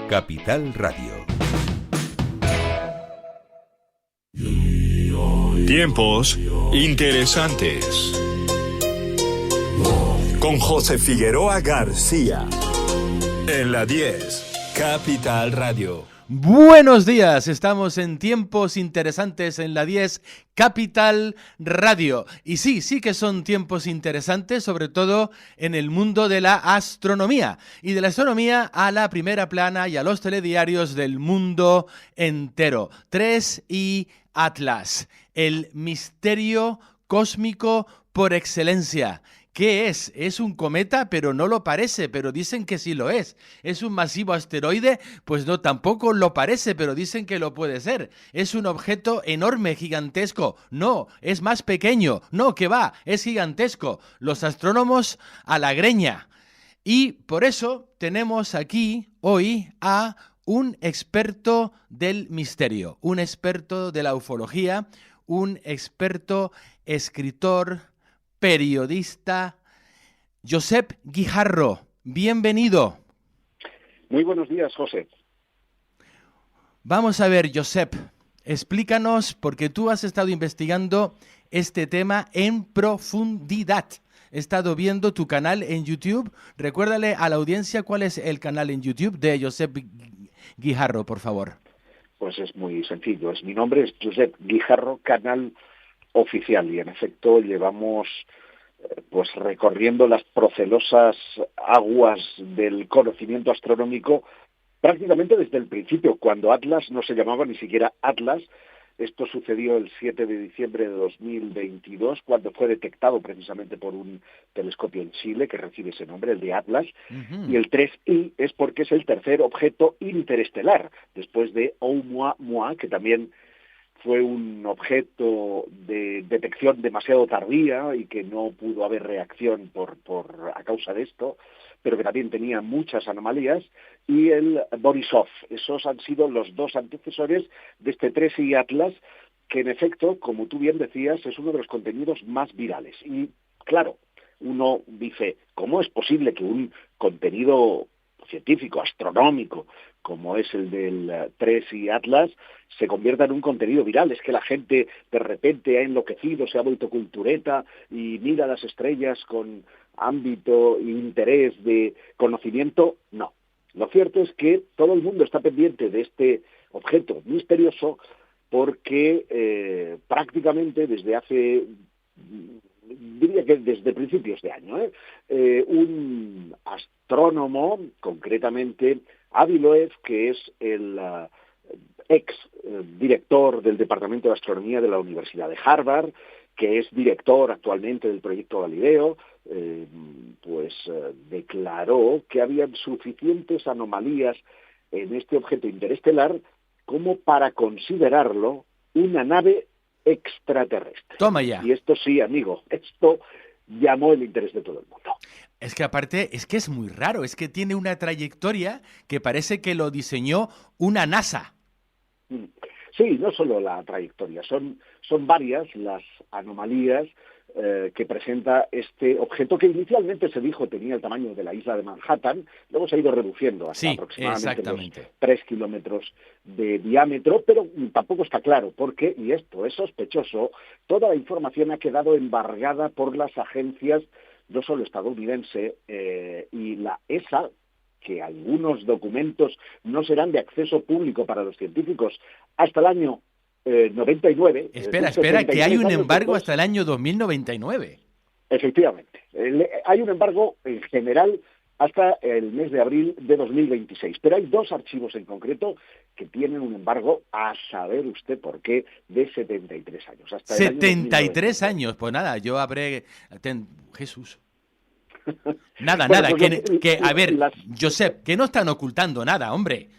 Capital Radio. Tiempos interesantes. Con José Figueroa García. En la 10, Capital Radio. Buenos días, estamos en Tiempos Interesantes en la 10 Capital Radio. Y sí que son tiempos interesantes, sobre todo en el mundo de la astronomía. Y de la astronomía a la primera plana y a los telediarios del mundo entero. 3i Atlas, el misterio cósmico por excelencia. ¿Qué es? Es un cometa, pero no lo parece, pero dicen que sí lo es. ¿Es un masivo asteroide? Pues no, tampoco lo parece, pero dicen que lo puede ser. ¿Es un objeto enorme, gigantesco? No, es más pequeño. No, que va, es gigantesco. Los astrónomos a la greña. Y por eso tenemos aquí hoy a un experto del misterio, un experto de la ufología, un experto escritor, periodista, Josep Guijarro. Bienvenido. Muy buenos días, José. Vamos a ver, Josep, explícanos, porque tú has estado investigando este tema en profundidad. He estado viendo tu canal en YouTube. Recuérdale a la audiencia cuál es el canal en YouTube de Josep Guijarro, por favor. Pues es muy sencillo. Mi nombre es Josep Guijarro, canal oficial, y en efecto llevamos pues recorriendo las procelosas aguas del conocimiento astronómico prácticamente desde el principio, cuando Atlas no se llamaba ni siquiera Atlas. Esto sucedió el 7 de diciembre de 2022, cuando fue detectado precisamente por un telescopio en Chile que recibe ese nombre, el de Atlas. Y el 3i es porque es el tercer objeto interestelar, después de Oumuamua, que también fue un objeto de detección demasiado tardía y que no pudo haber reacción a causa de esto, pero que también tenía muchas anomalías, y el Borisov. Esos han sido los dos antecesores de este 3i Atlas, que en efecto, como tú bien decías, es uno de los contenidos más virales. Y claro, uno dice, ¿cómo es posible que un contenido científico, astronómico, como es el del 3i Atlas, se convierta en un contenido viral? Es que la gente de repente ha enloquecido, se ha vuelto cultureta y mira las estrellas con ámbito e interés de conocimiento. No. Lo cierto es que todo el mundo está pendiente de este objeto misterioso porque prácticamente desde hace, diría que desde principios de año, un astrónomo, concretamente Avi Loeb, que es el ex director del Departamento de Astronomía de la Universidad de Harvard, que es director actualmente del proyecto Galileo, declaró que habían suficientes anomalías en este objeto interestelar como para considerarlo una nave extraterrestre. Toma ya. Y esto sí, amigo, esto llamó el interés de todo el mundo. Es que aparte, es que es muy raro, es que tiene una trayectoria que parece que lo diseñó una NASA. Sí, no solo la trayectoria, son varias las anomalías que presenta este objeto, que inicialmente se dijo tenía el tamaño de la isla de Manhattan, luego se ha ido reduciendo hasta aproximadamente los 3 kilómetros de diámetro, pero tampoco está claro por qué, y esto es sospechoso. Toda la información ha quedado embargada por las agencias, no solo estadounidense y la ESA, que algunos documentos no serán de acceso público para los científicos hasta el año 99. Espera, que hay un embargo hasta el año 2099. Efectivamente. Hay un embargo en general hasta el mes de abril de 2026. Pero hay dos archivos en concreto que tienen un embargo, a saber usted por qué, de 73 años. Hasta 73 años, pues nada, yo habré... Jesús. Nada, que a ver, Josep, que no están ocultando nada, hombre.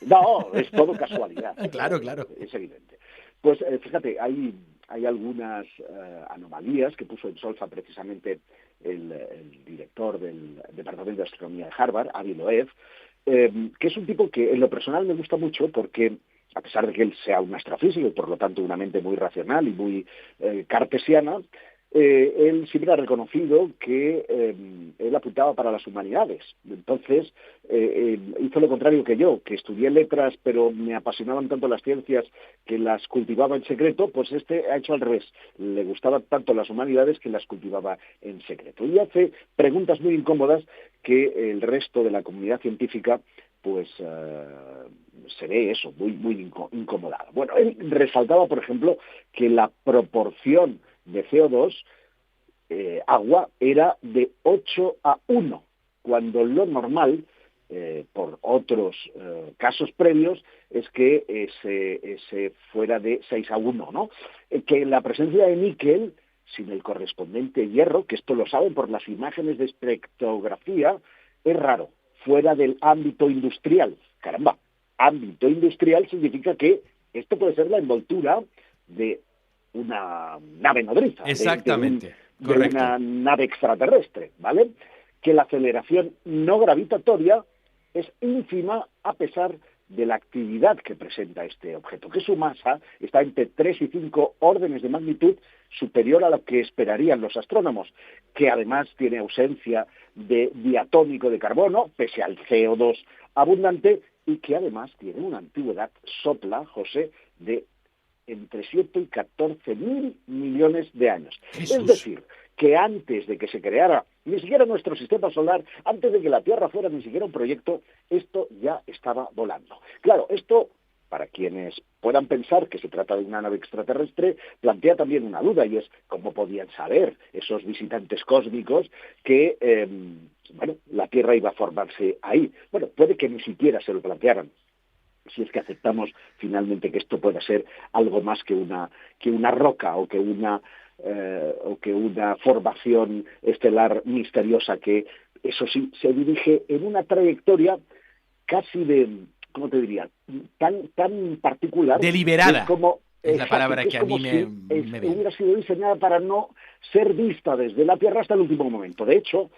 No, es todo casualidad. Claro. Es evidente. Pues fíjate, hay algunas anomalías que puso en solfa precisamente el director del Departamento de Astronomía de Harvard, Avi Loeb, que es un tipo que en lo personal me gusta mucho porque, a pesar de que él sea un astrofísico y por lo tanto una mente muy racional y muy cartesiana, él siempre ha reconocido que él apuntaba para las humanidades. Entonces, hizo lo contrario que yo, que estudié letras, pero me apasionaban tanto las ciencias que las cultivaba en secreto, pues ha hecho al revés. Le gustaban tanto las humanidades que las cultivaba en secreto. Y hace preguntas muy incómodas que el resto de la comunidad científica pues se ve eso, muy incomodado. Bueno, él resaltaba, por ejemplo, que la proporción de CO2, agua, era de 8:1, cuando lo normal, por otros casos previos, es que ese fuera de 6:1, ¿no? Que la presencia de níquel, sin el correspondiente hierro, que esto lo saben por las imágenes de espectrografía, es raro, fuera del ámbito industrial. Caramba, ámbito industrial significa que esto puede ser la envoltura de una nave nodriza, Exactamente, de una nave extraterrestre, ¿vale? Que la aceleración no gravitatoria es ínfima a pesar de la actividad que presenta este objeto, que su masa está entre 3 y 5 órdenes de magnitud superior a lo que esperarían los astrónomos, que además tiene ausencia de diatómico de carbono, pese al CO2 abundante, y que además tiene una antigüedad sopla, José, de entre 7 y 14 mil millones de años. ¡Jesús! Es decir, que antes de que se creara ni siquiera nuestro sistema solar, antes de que la Tierra fuera ni siquiera un proyecto, esto ya estaba volando. Claro, esto, para quienes puedan pensar que se trata de una nave extraterrestre, plantea también una duda, y es cómo podían saber esos visitantes cósmicos que la Tierra iba a formarse ahí. Bueno, puede que ni siquiera se lo plantearan, si es que aceptamos finalmente que esto pueda ser algo más que una roca o que una formación estelar misteriosa que, eso sí, se dirige en una trayectoria casi de, ¿cómo te diría?, tan particular. Deliberada. Como, es la palabra que a mí me hubiera sido diseñada para no ser vista desde la Tierra hasta el último momento. De hecho,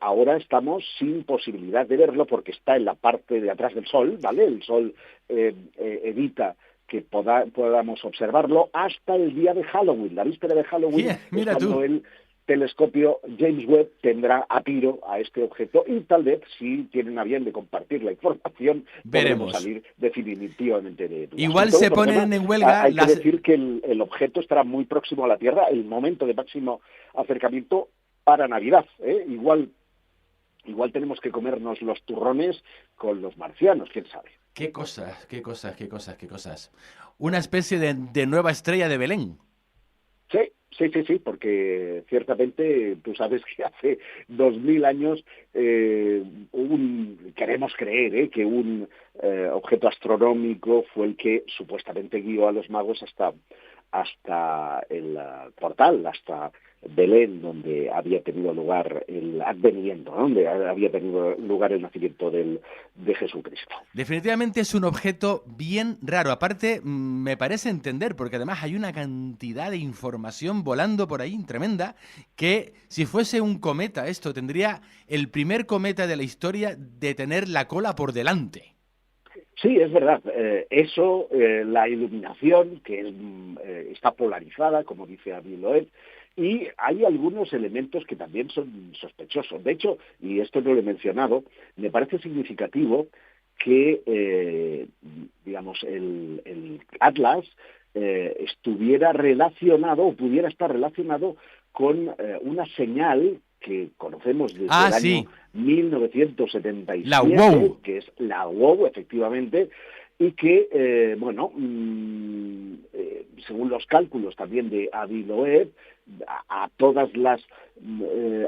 ahora estamos sin posibilidad de verlo porque está en la parte de atrás del Sol, ¿vale? El Sol evita que podamos observarlo hasta el día de Halloween, la víspera de Halloween, mira cuando tú. el telescopio James Webb tendrá a tiro a este objeto, y tal vez, si tienen a bien de compartir la información, veremos salir definitivamente de dudas. Igual se ponen en huelga. Hay que decir que el objeto estará muy próximo a la Tierra, el momento de máximo acercamiento para Navidad, ¿eh? Igual tenemos que comernos los turrones con los marcianos, quién sabe. Qué cosas. Una especie de nueva estrella de Belén. Sí, porque ciertamente tú sabes que hace 2000 años queremos creer que un objeto astronómico fue el que supuestamente guió a los magos hasta el portal, hasta Belén, donde había tenido lugar el advenimiento, ¿no? Donde había tenido lugar el nacimiento de Jesucristo. Definitivamente es un objeto bien raro. Aparte, me parece entender, porque además hay una cantidad de información volando por ahí tremenda, que si fuese un cometa esto, tendría el primer cometa de la historia de tener la cola por delante. Sí, es verdad. La iluminación, que está polarizada, como dice Avi Loeb, y hay algunos elementos que también son sospechosos. De hecho, y esto no lo he mencionado, me parece significativo que, el Atlas estuviera relacionado, o pudiera estar relacionado con una señal que conocemos desde el año 1977, la WOW, que es la WOW, efectivamente, y que, según los cálculos también de Avi Loeb, a todas las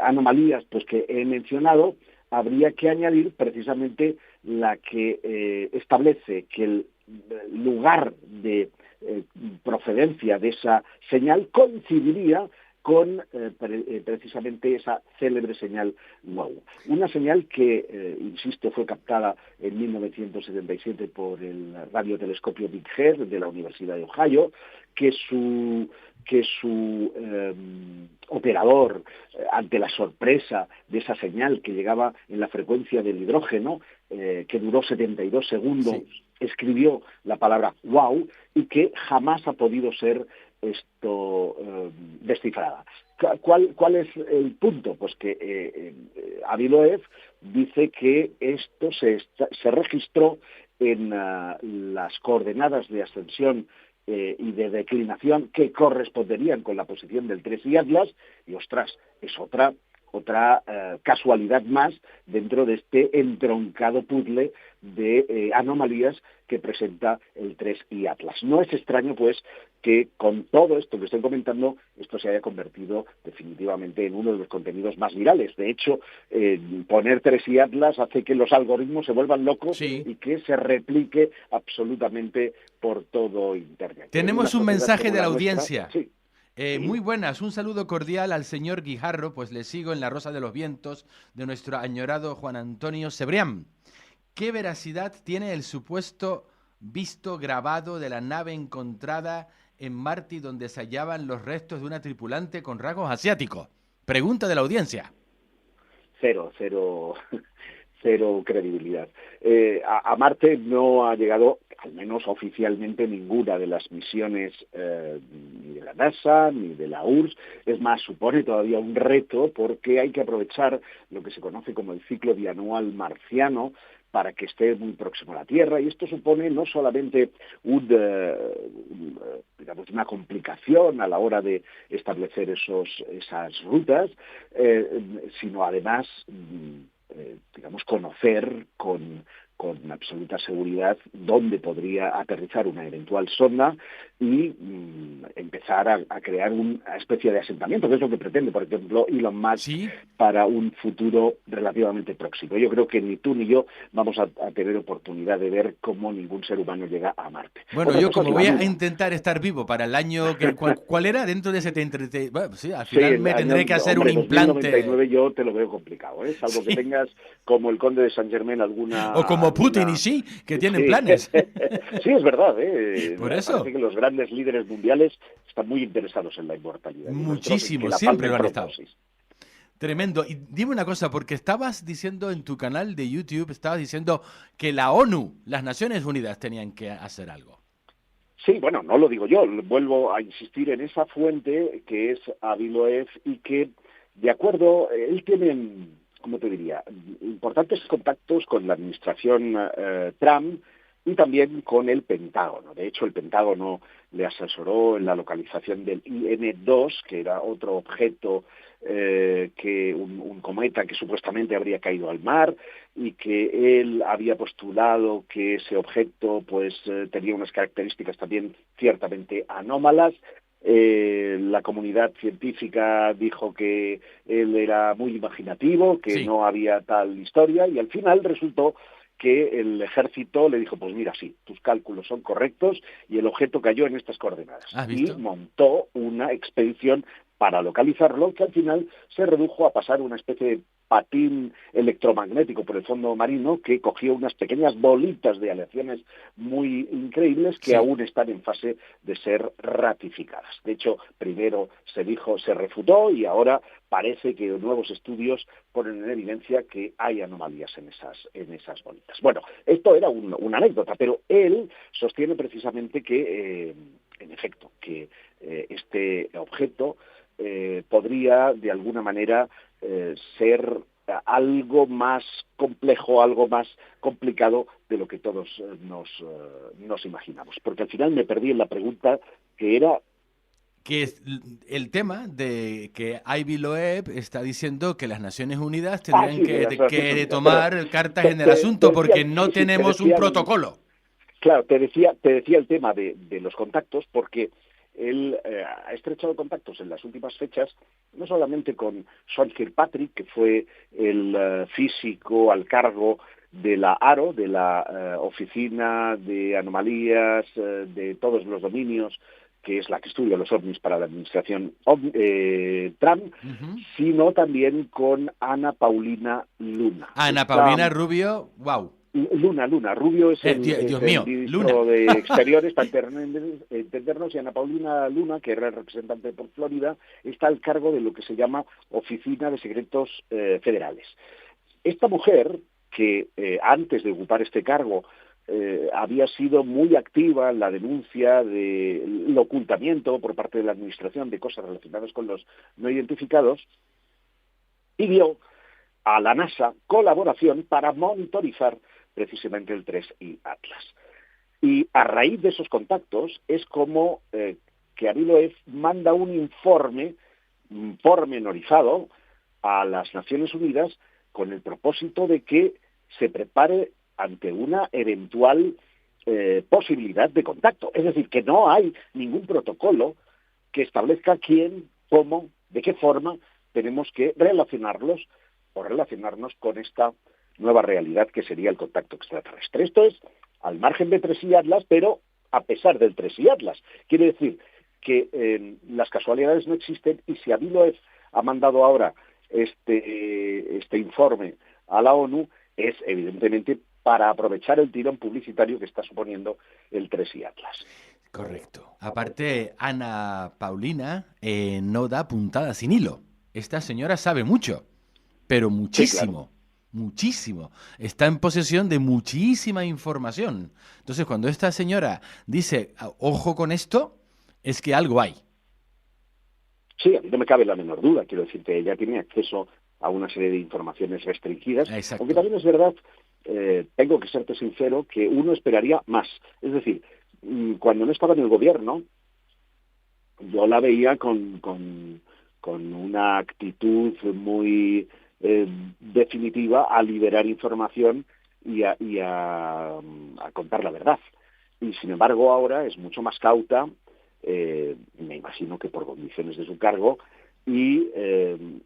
anomalías pues que he mencionado, habría que añadir precisamente la que establece que el lugar de procedencia de esa señal coincidiría con precisamente esa célebre señal WOW. Una señal que, insisto, fue captada en 1977 por el radiotelescopio Big Head de la Universidad de Ohio, que su operador, ante la sorpresa de esa señal que llegaba en la frecuencia del hidrógeno, que duró 72 segundos, escribió la palabra wow, y que jamás ha podido ser esto descifrada. ¿Cuál es el punto? Pues que Aviloev dice que esto se registró en las coordenadas de ascensión y de declinación que corresponderían con la posición del 3 y Atlas, y ostras, es otra casualidad más dentro de este entroncado puzzle de anomalías que presenta el 3 y Atlas. No es extraño, pues, que con todo esto que estoy comentando, esto se haya convertido definitivamente en uno de los contenidos más virales. De hecho, poner 3 y Atlas hace que los algoritmos se vuelvan locos y que se replique absolutamente por todo Internet. Tenemos un mensaje de la audiencia. Sí. Muy buenas, un saludo cordial al señor Guijarro, pues le sigo en La Rosa de los Vientos de nuestro añorado Juan Antonio Cebrián. ¿Qué veracidad tiene el supuesto visto grabado de la nave encontrada en Marte donde se hallaban los restos de una tripulante con rasgos asiáticos? Pregunta de la audiencia. Cero credibilidad. A Marte no ha llegado, al menos oficialmente, ninguna de las misiones ni de la NASA ni de la URSS. Es más, supone todavía un reto porque hay que aprovechar lo que se conoce como el ciclo bianual marciano para que esté muy próximo a la Tierra, y esto supone no solamente una complicación a la hora de establecer esas rutas, sino además conocer con absoluta seguridad dónde podría aterrizar una eventual sonda y empezar a crear una especie de asentamiento, que es lo que pretende, por ejemplo, Elon Musk para un futuro relativamente próximo. Yo creo que ni tú ni yo vamos a tener oportunidad de ver cómo ningún ser humano llega a Marte. Bueno, yo como voy a intentar estar vivo para el año... ¿Cuál era? Dentro de ese... Bueno, sí, al final me tendré que hacer un implante. 2099 yo te lo veo complicado, ¿eh? Salvo que tengas, como el conde de Saint Germain, alguna... O como Putin y Xi, que tienen planes. Sí, es verdad, Por eso. Parece que los grandes líderes mundiales están muy interesados en la inmortalidad. Muchísimo, siempre lo han estado. Tremendo. Y dime una cosa, porque estabas diciendo en tu canal de YouTube, estabas diciendo que la ONU, las Naciones Unidas, tenían que hacer algo. Sí, bueno, no lo digo yo, vuelvo a insistir en esa fuente que es Aviloev y que, de acuerdo, él tiene, ¿cómo te diría?, importantes contactos con la administración Trump y también con el Pentágono. De hecho, el Pentágono le asesoró en la localización del IN-2, que era otro objeto, un cometa que supuestamente habría caído al mar, y que él había postulado que ese objeto tenía unas características también ciertamente anómalas. La comunidad científica dijo que él era muy imaginativo, que no había tal historia, y al final resultó que el ejército le dijo, pues mira, sí, tus cálculos son correctos y el objeto cayó en estas coordenadas. Y montó una expedición para localizarlo, que al final se redujo a pasar una especie de patín electromagnético por el fondo marino que cogió unas pequeñas bolitas de aleaciones muy increíbles que aún están en fase de ser ratificadas. De hecho, primero se refutó y ahora parece que nuevos estudios ponen en evidencia que hay anomalías en esas bolitas. Bueno, esto era una anécdota, pero él sostiene precisamente que, en efecto, que este objeto podría de alguna manera ser algo más complejo, algo más complicado de lo que todos nos imaginamos. Porque al final me perdí en la pregunta que era... Que es el tema de que Aviloev está diciendo que las Naciones Unidas tendrían que tomar cartas en el asunto porque no tenemos un protocolo. Claro, te decía el tema de los contactos porque él ha estrechado contactos en las últimas fechas, no solamente con Sean Kirkpatrick, que fue el físico al cargo de la ARO, de la Oficina de Anomalías de todos los dominios, que es la que estudia los ovnis para la administración Trump, sino también con Ana Paulina Luna. Ana Paulina Rubio, wow. Luna, Rubio es el ministro de Exteriores, para entendernos, y Ana Paulina Luna, que era el representante por Florida, está al cargo de lo que se llama Oficina de Secretos Federales. Esta mujer, que antes de ocupar este cargo había sido muy activa en la denuncia del ocultamiento por parte de la Administración de cosas relacionadas con los no identificados, pidió a la NASA colaboración para monitorizar precisamente el 3I Atlas. Y a raíz de esos contactos es como que Aviloev manda un informe pormenorizado a las Naciones Unidas con el propósito de que se prepare ante una eventual posibilidad de contacto. Es decir, que no hay ningún protocolo que establezca quién, cómo, de qué forma tenemos que relacionarnos con esta nueva realidad que sería el contacto extraterrestre. Esto es al margen de 3I Atlas, pero a pesar del 3I Atlas. Quiere decir que las casualidades no existen, y si Aviloev ha mandado ahora este informe a la ONU, es evidentemente para aprovechar el tirón publicitario que está suponiendo el 3I Atlas. Correcto. Aparte, Ana Paulina no da puntada sin hilo. Esta señora sabe mucho, pero muchísimo. Sí, claro. Muchísimo. Está en posesión de muchísima información. Entonces, cuando esta señora dice, ojo con esto, es que algo hay. Sí, a mí no me cabe la menor duda. Quiero decirte, ella tiene acceso a una serie de informaciones restringidas. Exacto. Aunque también es verdad, tengo que serte sincero, que uno esperaría más. Es decir, cuando no estaba en el gobierno, yo la veía con una actitud muy definitiva a liberar información y a contar la verdad. Y sin embargo ahora es mucho más cauta, me imagino que por condiciones de su cargo, y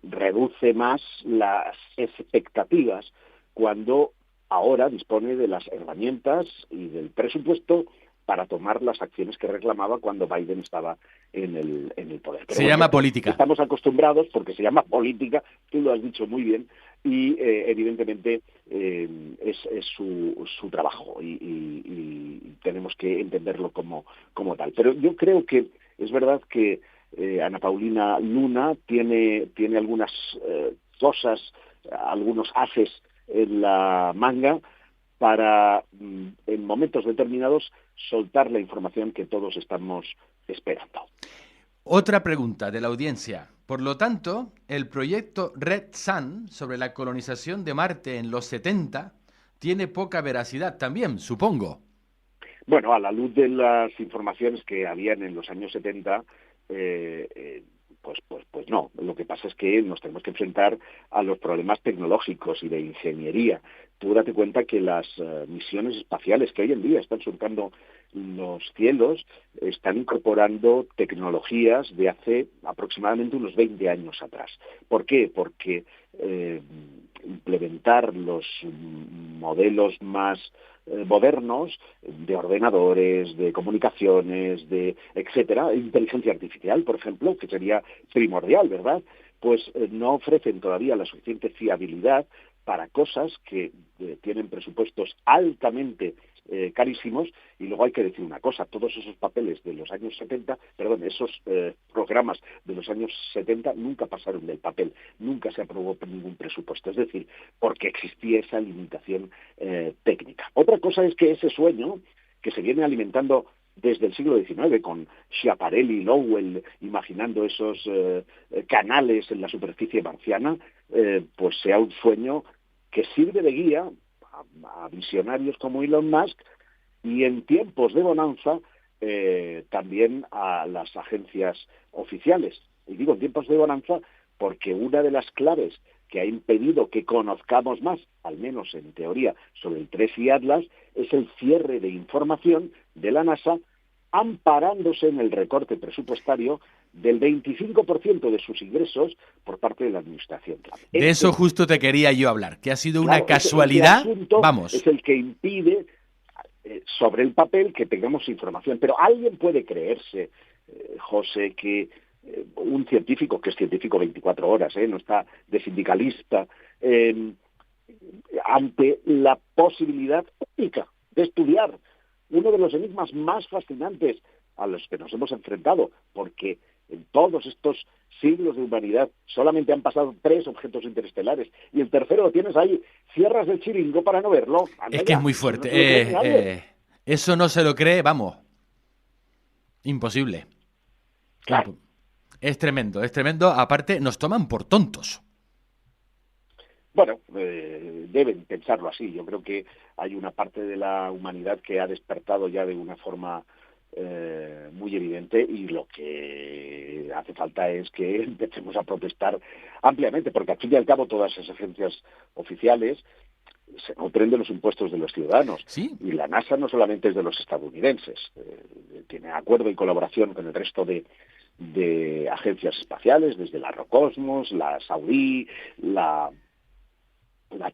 reduce más las expectativas cuando ahora dispone de las herramientas y del presupuesto para tomar las acciones que reclamaba cuando Biden estaba en el poder. Pero se llama política. Estamos acostumbrados, porque se llama política, tú lo has dicho muy bien, y evidentemente es su trabajo y tenemos que entenderlo como tal. Pero yo creo que es verdad que Ana Paulina Luna tiene algunas cosas, algunos haces en la manga para, en momentos determinados, soltar la información que todos estamos esperando. Otra pregunta de la audiencia. Por lo tanto, el proyecto Red Sun sobre la colonización de Marte en los 70 tiene poca veracidad también, supongo. Bueno, a la luz de las informaciones que habían en los años 70, pues no. Lo que pasa es que nos tenemos que enfrentar a los problemas tecnológicos y de ingeniería. Tú date cuenta que las misiones espaciales que hoy en día están surcando los cielos están incorporando tecnologías de hace aproximadamente unos 20 años atrás. ¿Por qué? Porque implementar los modelos más modernos de ordenadores, de comunicaciones, de etcétera, inteligencia artificial, por ejemplo, que sería primordial, ¿verdad? Pues no ofrecen todavía la suficiente fiabilidad para cosas que tienen presupuestos altamente carísimos. Y luego hay que decir una cosa, todos esos papeles de los años 70, esos programas de los años 70 nunca pasaron del papel, nunca se aprobó por ningún presupuesto, es decir, porque existía esa limitación técnica. Otra cosa es que ese sueño, que se viene alimentando desde el siglo XIX, con Schiaparelli y Lowell imaginando esos canales en la superficie marciana, pues sea un sueño que sirve de guía a visionarios como Elon Musk, y en tiempos de bonanza también a las agencias oficiales. Y digo en tiempos de bonanza porque una de las claves que ha impedido que conozcamos más, al menos en teoría, sobre el 3I Atlas, es el cierre de información de la NASA, amparándose en el recorte presupuestario del 25% de sus ingresos por parte de la Administración Trump. De eso justo te quería yo hablar, que ha sido una casualidad, vamos. Es el que impide sobre el papel que tengamos información. Pero alguien puede creerse, José, que un científico, que es científico 24 horas, no está de sindicalista, ante la posibilidad única de estudiar uno de los enigmas más fascinantes a los que nos hemos enfrentado, porque En todos estos siglos de humanidad solamente han pasado 3 objetos interestelares y el tercero lo tienes ahí, cierras el chiringo para no verlo. Anda Es que ya, es muy no fuerte. se lo cree nadie. Eso no se lo cree, vamos. Imposible. Claro. Es tremendo. Aparte, nos toman por tontos. Bueno, deben pensarlo así. Yo creo que hay una parte de la humanidad que ha despertado ya de una forma muy evidente, y lo que hace falta es que empecemos a protestar ampliamente, porque al fin y al cabo todas esas agencias oficiales se nutren de los impuestos de los ciudadanos. ¿Sí? Y la NASA no solamente es de los estadounidenses, tiene acuerdo y colaboración con el resto de agencias espaciales, desde la Roscosmos, la Saudí, la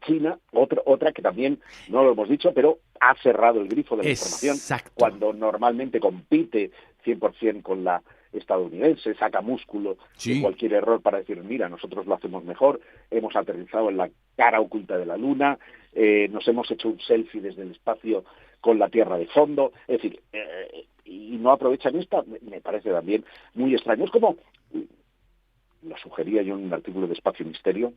China, otra que también no lo hemos dicho, pero ha cerrado el grifo de la información cuando normalmente compite 100% con la estadounidense, saca músculo de cualquier error para decir, mira, nosotros lo hacemos mejor, hemos aterrizado en la cara oculta de la Luna, nos hemos hecho un selfie desde el espacio con la Tierra de fondo, es decir, y no aprovechan esta, me parece también muy extraño. Es como, lo sugería yo en un artículo de Espacio Misterio,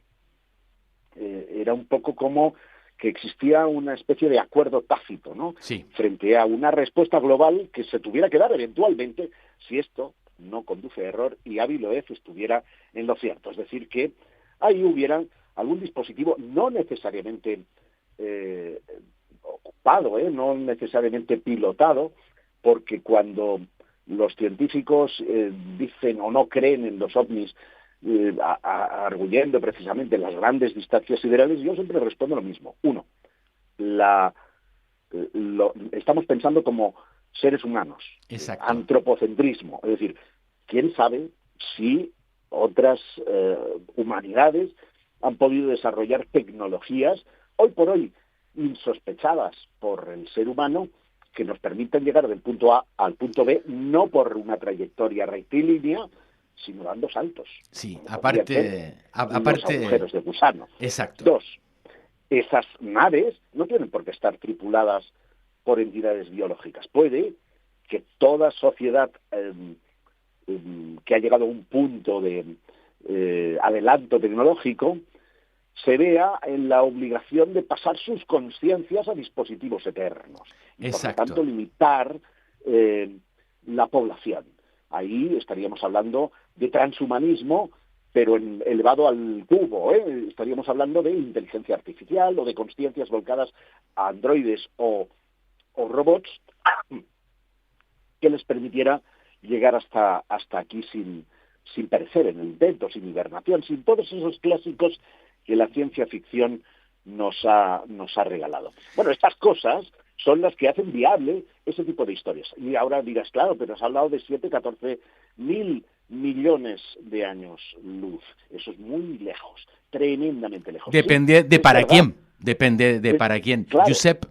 era un poco como que existía una especie de acuerdo tácito, ¿no? Sí. Frente a una respuesta global que se tuviera que dar eventualmente si esto no conduce a error y Avi Loeb estuviera en lo cierto. Es decir, que ahí hubiera algún dispositivo no necesariamente ocupado, no necesariamente pilotado, porque cuando los científicos dicen o no creen en los ovnis, arguyendo precisamente las grandes distancias siderales, yo siempre respondo lo mismo. Uno, estamos pensando como seres humanos. Exacto. Antropocentrismo. Es decir, ¿quién sabe si otras humanidades han podido desarrollar tecnologías, hoy por hoy insospechadas por el ser humano, que nos permiten llegar del punto A al punto B, no por una trayectoria rectilínea, sino dando saltos. Sí, los aparte agujeros de gusano. Exacto. 2, esas naves no tienen por qué estar tripuladas por entidades biológicas. Puede que toda sociedad que ha llegado a un punto de adelanto tecnológico se vea en la obligación de pasar sus conciencias a dispositivos eternos. Y por lo tanto limitar la población. Ahí estaríamos hablando de transhumanismo, pero elevado al cubo, Estaríamos hablando de inteligencia artificial o de consciencias volcadas a androides o robots que les permitiera llegar hasta aquí sin perecer en el intento, sin hibernación, sin todos esos clásicos que la ciencia ficción nos ha regalado. Bueno, estas cosas son las que hacen viable ese tipo de historias. Y ahora dirás, claro, pero has hablado de 14 mil millones de años luz. Eso es muy lejos, tremendamente lejos. Depende de para quién. Depende de para quién. Claro, Josep,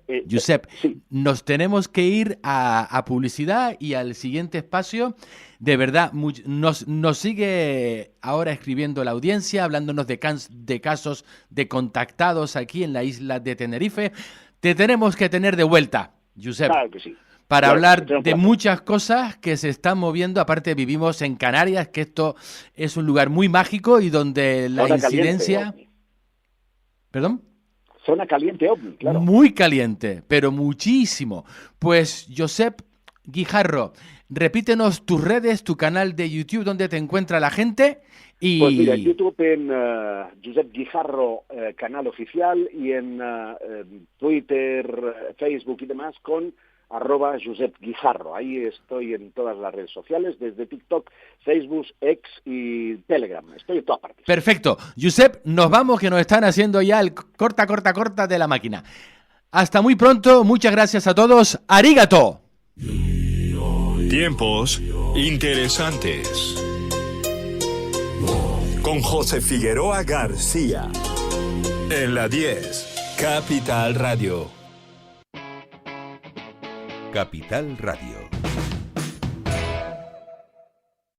sí. Nos tenemos que ir a publicidad y al siguiente espacio. De verdad, nos sigue ahora escribiendo la audiencia, hablándonos de casos de contactados aquí en la isla de Tenerife. Te tenemos que tener de vuelta, Josep. Claro que sí. Para hablar de muchas cosas que se están moviendo. Aparte, vivimos en Canarias, que esto es un lugar muy mágico y donde la incidencia... Caliente, ¿Perdón? Zona caliente, ovni, claro. Muy caliente, pero muchísimo. Pues, Josep Guijarro, repítenos tus redes, tu canal de YouTube, donde te encuentra la gente. Y... Pues mira, en YouTube en Josep Guijarro, canal oficial, y en Twitter, Facebook y demás con @JosepGuijarro. Ahí estoy en todas las redes sociales, desde TikTok, Facebook, X y Telegram. Estoy en todas partes. Perfecto. Josep, nos vamos, que nos están haciendo ya el corta de la máquina. Hasta muy pronto. Muchas gracias a todos. ¡Arigato! Tiempos interesantes. Con José Figueroa García. En la 10, Capital Radio. Capital Radio.